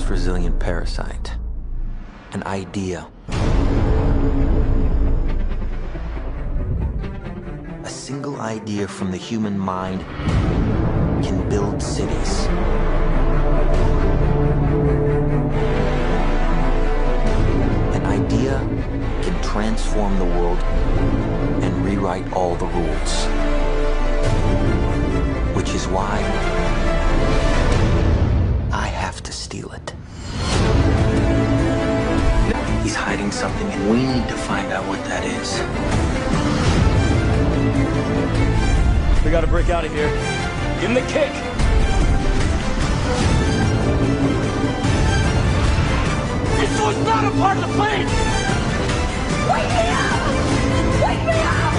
most resilient parasite. An idea. A single idea from the human mind can build cities. An idea can transform the world and rewrite all the rules. Which is why I have to steal it. He's hiding something and we need to find out what that is. We gotta break out of here. Give him the kick! This was not a part of the plan! Wake me up! Wake me up!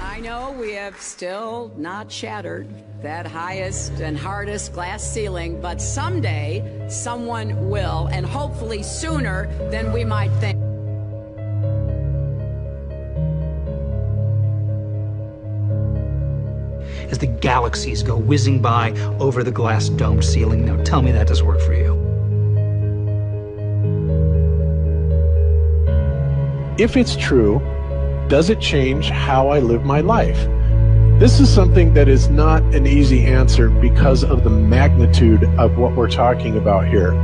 I know we have still not shattered that highest and hardest glass ceiling, but someday someone will, and hopefully sooner than we might think. As the galaxies go whizzing by over the glass domed ceiling. Now tell me that doesn't work for you. If it's true, does it change how I live my life? This is something that is not an easy answer because of the magnitude of what we're talking about here.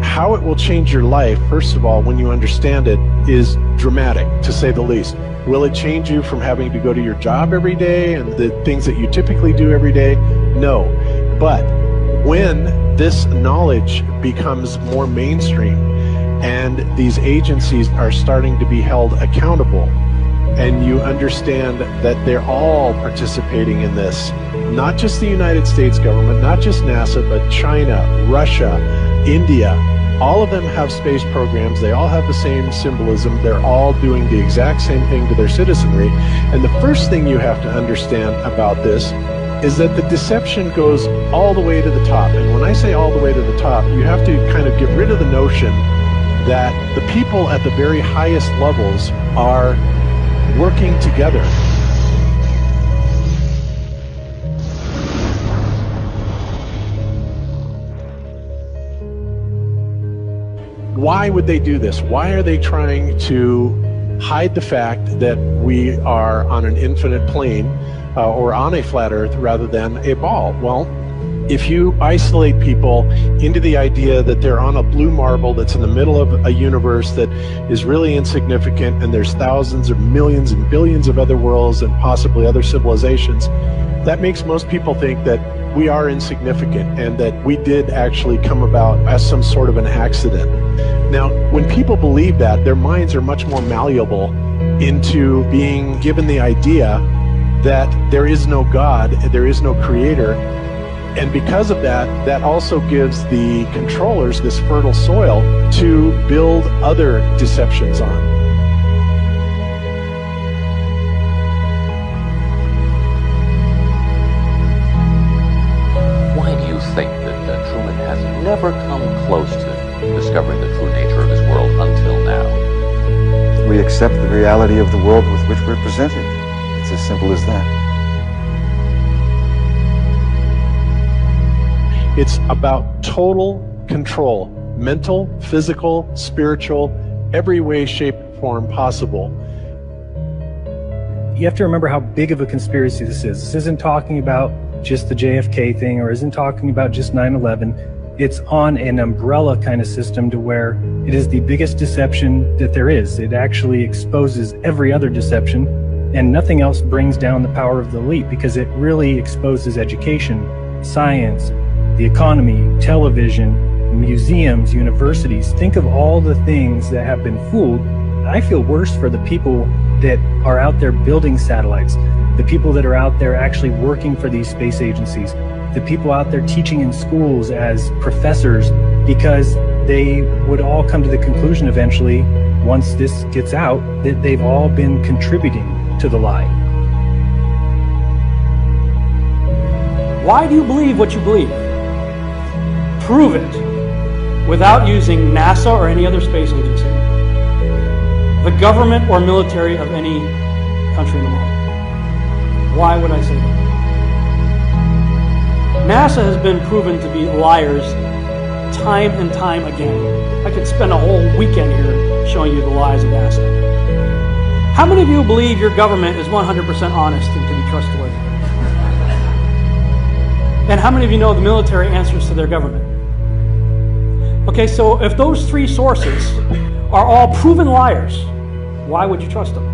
How it will change your life, first of all, when you understand it, is dramatic, to say the least. Will it change you from having to go to your job every day and the things that you typically do every day? No. But when this knowledge becomes more mainstream and these agencies are starting to be held accountable, and you understand that they're all participating in this, not just the United States government, not just NASA, but China, Russia, India, all of them have space programs. They all have the same symbolism. They're all doing the exact same thing to their citizenry. And the first thing you have to understand about this is that the deception goes all the way to the top. And when I say all the way to the top, you have to kind of get rid of the notion that the people at the very highest levels are working together. Why would they do this? Why are they trying to hide the fact that we are on an infinite plane or on a flat earth rather than a ball? Well, if you isolate people into the idea that they're on a blue marble that's in the middle of a universe that is really insignificant and there's thousands or millions and billions of other worlds and possibly other civilizations, that makes most people think that we are insignificant and that we did actually come about as some sort of an accident. Now, when people believe that, their minds are much more malleable into being given the idea that there is no God, there is no creator. And because of that, that also gives the controllers this fertile soil to build other deceptions on. Why do you think that Truman has never come close to discovering the true nature of his world until now? We accept the reality of the world with which we're presented. It's as simple as that. It's about total control, mental, physical, spiritual, every way, shape, form possible. You have to remember how big of a conspiracy this is. This isn't talking about just the JFK thing or isn't talking about just 9/11. It's on an umbrella kind of system to where it is the biggest deception that there is. It actually exposes every other deception, and nothing else brings down the power of the elite because it really exposes education, science, the economy, television, museums, universities. Think of all the things that have been fooled. I feel worse for the people that are out there building satellites, the people that are out there actually working for these space agencies, the people out there teaching in schools as professors, because they would all come to the conclusion eventually, once this gets out, that they've all been contributing to the lie. Why do you believe what you believe? Prove it without using NASA or any other space agency, the government or military of any country in the world. Why would I say that? NASA has been proven to be liars time and time again. I could spend a whole weekend here showing you the lies of NASA. How many of you believe your government is 100% honest and can be trustworthy? And how many of you know the military answers to their government? Okay, so if those three sources are all proven liars, why would you trust them?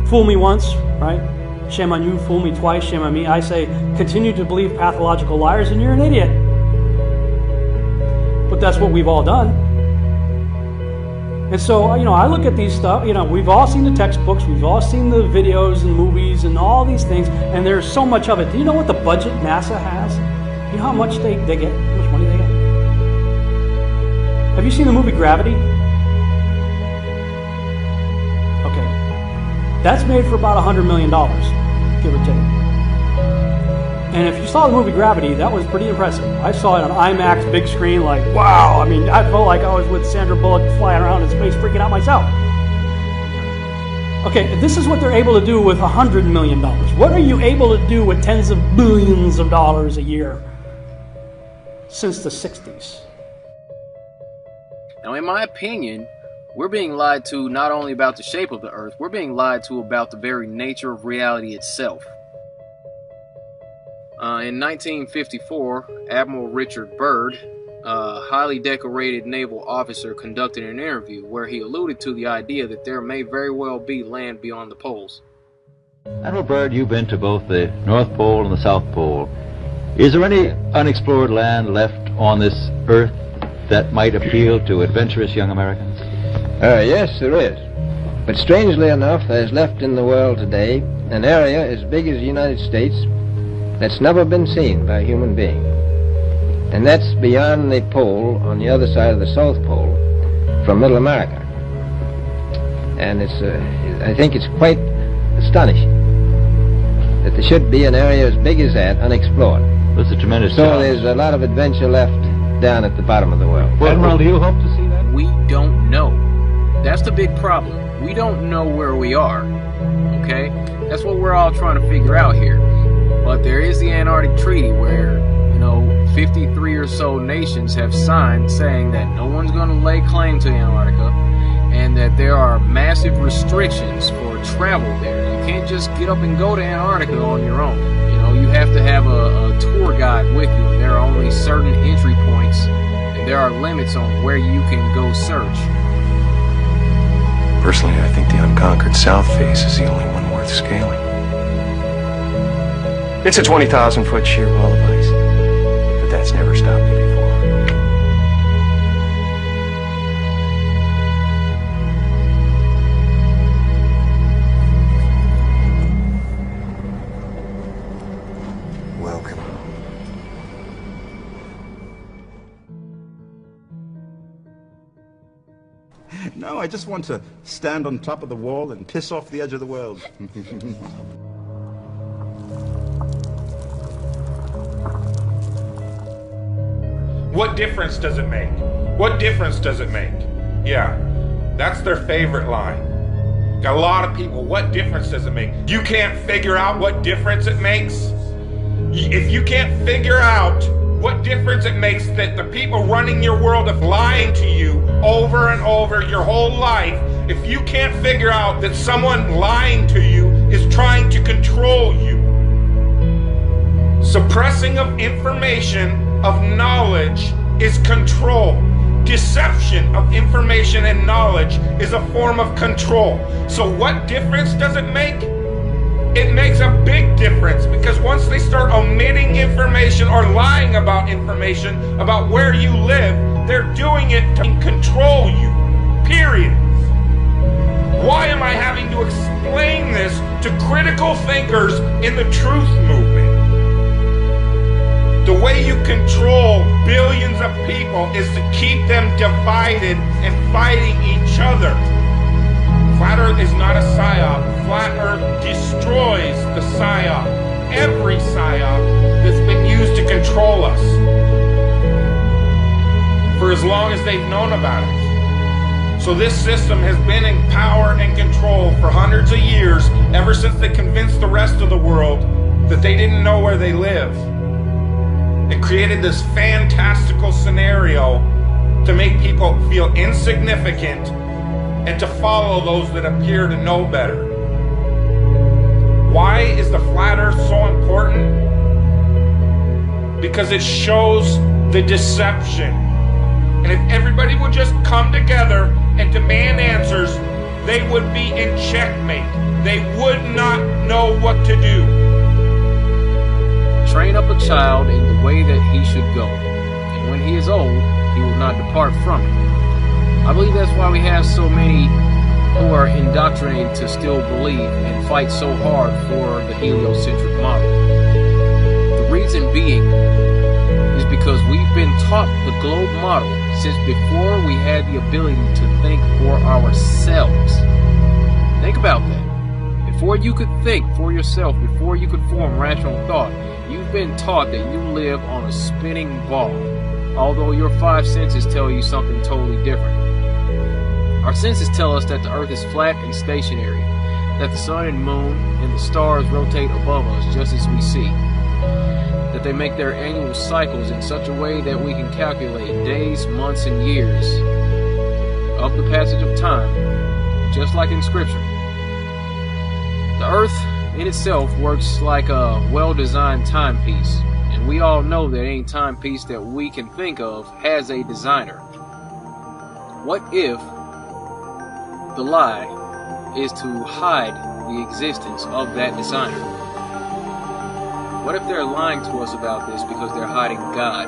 Fool me once, right? Shame on you. Fool me twice, shame on me. I say, continue to believe pathological liars and you're an idiot. But that's what we've all done. And so, I look at these stuff, we've all seen the textbooks, we've all seen the videos and movies and all these things, and there's so much of it. Do you know what the budget NASA has? You know how much they get? How much money they get? Have you seen the movie Gravity? Okay. That's made for about $100 million, give or take. And if you saw the movie Gravity, that was pretty impressive. I saw it on IMAX, big screen, like, wow. I mean, I felt like I was with Sandra Bullock flying around in space, freaking out myself. Okay, this is what they're able to do with $100 million. What are you able to do with tens of billions of dollars a year since the 60s? Now, in my opinion, we're being lied to not only about the shape of the Earth, we're being lied to about the very nature of reality itself. In 1954, Admiral Richard Byrd, a highly decorated naval officer, conducted an interview where he alluded to the idea that there may very well be land beyond the poles. Admiral Byrd, you've been to both the North Pole and the South Pole. Is there any unexplored land left on this Earth that might appeal to adventurous young Americans? Yes, there is. But strangely enough, there's left in the world today an area as big as the United States that's never been seen by a human being. And that's beyond the pole, on the other side of the South Pole, from Middle America. And I think it's quite astonishing that there should be an area as big as that unexplored. That's a tremendous So challenge. there's a lot of adventure left down at the bottom of the world. Admiral, do you hope to see that? We don't know. That's the big problem. We don't know where we are. Okay? That's what we're all trying to figure out here. But there is the Antarctic Treaty where, 53 or so nations have signed saying that no one's going to lay claim to Antarctica and that there are massive restrictions for travel there. You can't just get up and go to Antarctica on your own. You have to have a tour guide with you, and there are only certain entry points, and there are limits on where you can go search. Personally, I think the unconquered South face is the only one worth scaling. It's a 20,000-foot sheer wall of ice, but that's never stopped me before. Welcome. No, I just want to stand on top of the wall and piss off the edge of the world. What difference does it make? What difference does it make? Yeah, that's their favorite line. Got a lot of people, what difference does it make? You can't figure out what difference it makes? If you can't figure out what difference it makes that the people running your world are lying to you over and over your whole life, if you can't figure out that someone lying to you is trying to control you, suppressing of information, of knowledge, is control. Deception of information and knowledge is a form of control. So what difference does it make? It makes a big difference, because once they start omitting information or lying about information about where you live, they're doing it to control you, period. Why am I having to explain this to critical thinkers in the truth movement? The way you control billions of people is to keep them divided and fighting each other. Flat Earth is not a psyop. Flat Earth destroys the psyop. Every psyop that's been used to control us for as long as they've known about it. So this system has been in power and control for hundreds of years, ever since they convinced the rest of the world that they didn't know where they live. It created this fantastical scenario to make people feel insignificant and to follow those that appear to know better. Why is the flat earth so important? Because it shows the deception. And if everybody would just come together and demand answers, they would be in checkmate. They would not know what to do. Train up a child in the way that he should go, and when he is old, he will not depart from it. I believe that's why we have so many who are indoctrinated to still believe and fight so hard for the heliocentric model. The reason being is because we've been taught the globe model since before we had the ability to think for ourselves. Think about that. Before you could think for yourself, before you could form rational thought, you've been taught that you live on a spinning ball, although your five senses tell you something totally different. Our senses tell us that the earth is flat and stationary, that the sun and moon and the stars rotate above us just as we see, that they make their annual cycles in such a way that we can calculate days, months, and years of the passage of time, just like in Scripture. The earth in itself works like a well-designed timepiece, and we all know that any timepiece that we can think of has a designer. What if the lie is to hide the existence of that designer? What if they're lying to us about this because they're hiding God?